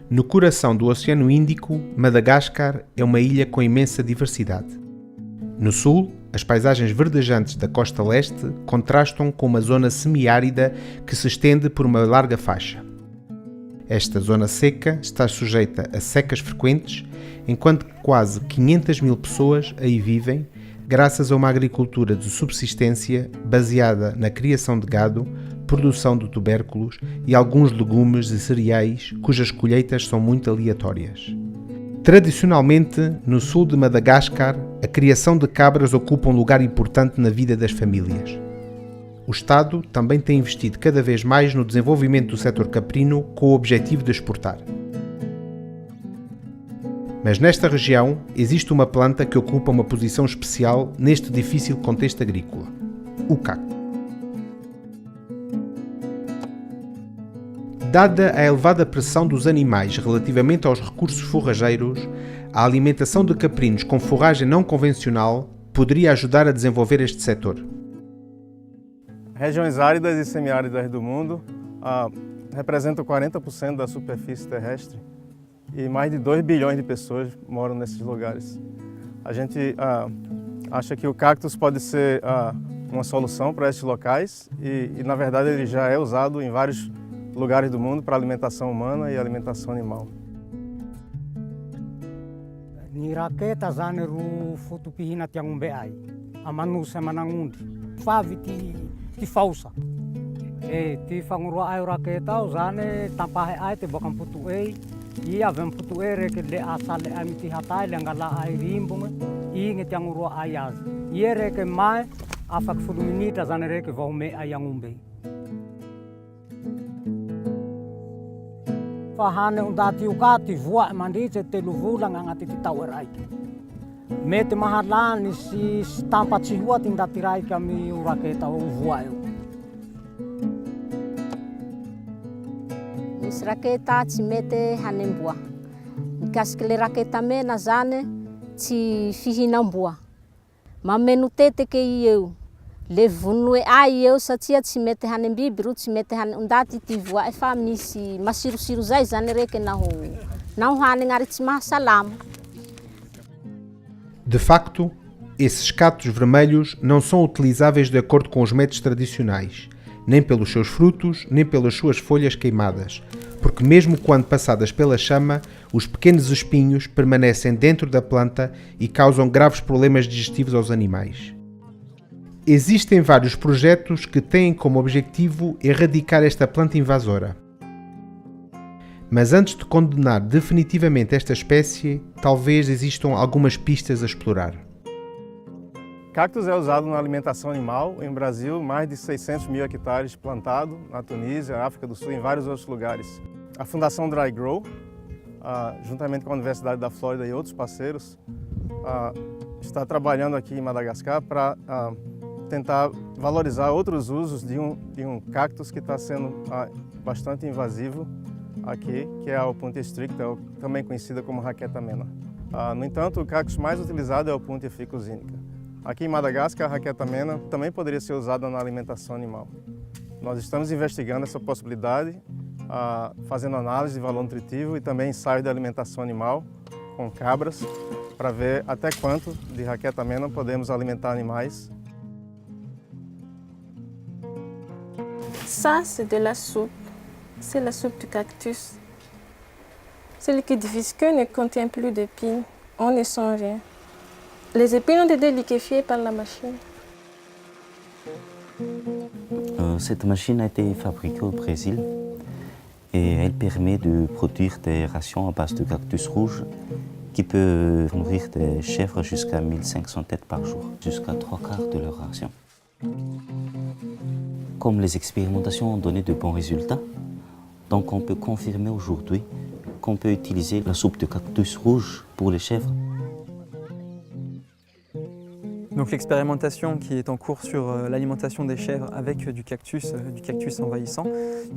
No coração do Oceano Índico, Madagascar é uma ilha com imensa diversidade. No sul, as paisagens verdejantes da costa leste contrastam com uma zona semiárida que se estende por uma larga faixa. Esta zona seca está sujeita a secas frequentes, enquanto quase 500 mil pessoas aí vivem, graças a uma agricultura de subsistência baseada na criação de gado, produção de tubérculos e alguns legumes e cereais cujas colheitas são muito aleatórias. Tradicionalmente, no sul de Madagascar, a criação de cabras ocupa um lugar importante na vida das famílias. O Estado também tem investido cada vez mais no desenvolvimento do setor caprino com o objetivo de exportar. Mas nesta região existe uma planta que ocupa uma posição especial neste difícil contexto agrícola: o cacto. Dada a elevada pressão dos animais relativamente aos recursos forrageiros, a alimentação de caprinos com forragem não convencional poderia ajudar a desenvolver este setor. Regiões áridas e semiáridas do mundo representam 40% da superfície terrestre e mais de 2 bilhões de pessoas moram nesses lugares. A gente acha que o cactus pode ser uma solução para esses locais e, na verdade, ele já é usado em vários lugares do mundo para alimentação humana e alimentação animal. Ni raketa zany ro fotopihina ty agnombe ay. Amanosy amanan'ondry. Favy ty fausa. Ty fagnoroa ay raketa ao zany tampahy ay ty boka ampotoey. I avy ampotoey reky le asa le ay mity hatay le angala ay rimbogna. Igny ty agnoroa ay azy. I reky may afaky 10 minitra zany reky vao ome ay agnombe. Fa hany ondaty io ka ty voa mandritsy 3 volagna agnaty ty tao raiky. Mety mahalany sy tampatsy hoa ty ndaty raiky amy raketa o voa io. Misy raketa tsy mety hanemboa. Mikasiky le raketa mena zany tsy fihinam-boa. Mameno teteke i eo. Le vonoe ay eo satria tsy mety hanem-biby ro tsy mety ondaty ty voa fa misy masirosiro zay zany reky na ho hanigny ary tsy mahasalama. De facto, esses cactos vermelhos não são utilizáveis de acordo com os métodos tradicionais, nem pelos seus frutos, nem pelas suas folhas queimadas, porque mesmo quando passadas pela chama, os pequenos espinhos permanecem dentro da planta e causam graves problemas digestivos aos animais. Existem vários projetos que têm como objetivo erradicar esta planta invasora. Mas antes de condenar definitivamente esta espécie, talvez existam algumas pistas a explorar. Cactus é usado na alimentação animal. Em Brasil, mais de 600 mil hectares plantado, na Tunísia, África do Sul e em vários outros lugares. A Fundação Dry Grow, juntamente com a Universidade da Flórida e outros parceiros, está trabalhando aqui em Madagascar para tentar valorizar outros usos de um cactus que está sendo bastante invasivo aqui, que é a Opuntia stricta, também conhecida como raqueta mena. No entanto, o cactus mais utilizado é a Opuntia ficus indica. Aqui em Madagascar, a raqueta mena também poderia ser usada na alimentação animal. Nós estamos investigando essa possibilidade, fazendo análise de valor nutritivo e também ensaios de alimentação animal com cabras, para ver até quanto de raqueta mena podemos alimentar animais. Ça, c'est de la soupe. C'est la soupe du cactus. Ce liquide visqueux ne contient plus d'épines. On ne sent rien. Les épines ont été liquéfiées par la machine. Cette machine a été fabriquée au Brésil et elle permet de produire des rations à base de cactus rouge qui peut nourrir des chèvres jusqu'à 1500 têtes par jour, jusqu'à 3/4 de leur ration. Comme les expérimentations ont donné de bons résultats, donc on peut confirmer aujourd'hui qu'on peut utiliser la soupe de cactus rouge pour les chèvres. Donc l'expérimentation qui est en cours sur l'alimentation des chèvres avec du cactus envahissant,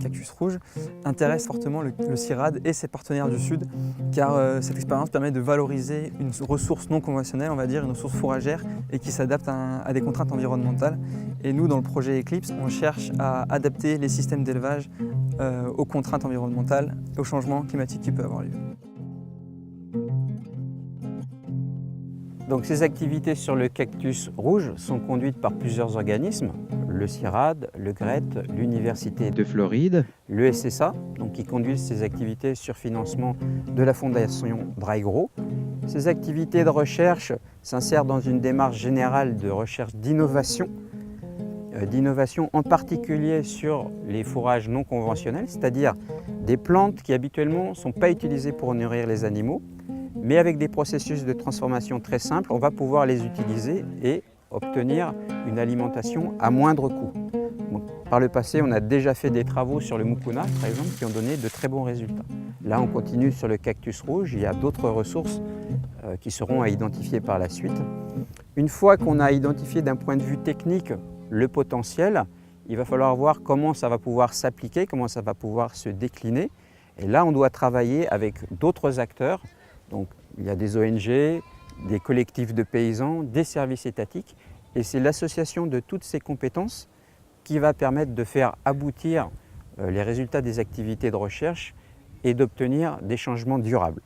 cactus rouge, intéresse fortement le CIRAD et ses partenaires du Sud, car cette expérience permet de valoriser une ressource non conventionnelle, on va dire, une ressource fourragère, et qui s'adapte à des contraintes environnementales. Et nous, dans le projet Eclipse, on cherche à adapter les systèmes d'élevage aux contraintes environnementales et aux changements climatiques qui peuvent avoir lieu. Donc ces activités sur le cactus rouge sont conduites par plusieurs organismes, le CIRAD, le GRET, l'Université de Floride, le SSA, donc qui conduisent ces activités sur financement de la Fondation Dry-Gro. Ces activités de recherche s'insèrent dans une démarche générale de recherche d'innovation en particulier sur les fourrages non conventionnels, c'est-à-dire des plantes qui habituellement ne sont pas utilisées pour nourrir les animaux, mais avec des processus de transformation très simples, on va pouvoir les utiliser et obtenir une alimentation à moindre coût. Donc, par le passé, on a déjà fait des travaux sur le mucuna, par exemple, qui ont donné de très bons résultats. Là, on continue sur le cactus rouge, il y a d'autres ressources qui seront à identifier par la suite. Une fois qu'on a identifié d'un point de vue technique le potentiel, il va falloir voir comment ça va pouvoir s'appliquer, comment ça va pouvoir se décliner. Et là, on doit travailler avec d'autres acteurs. Donc, il y a des ONG, des collectifs de paysans, des services étatiques, et c'est l'association de toutes ces compétences qui va permettre de faire aboutir les résultats des activités de recherche et d'obtenir des changements durables.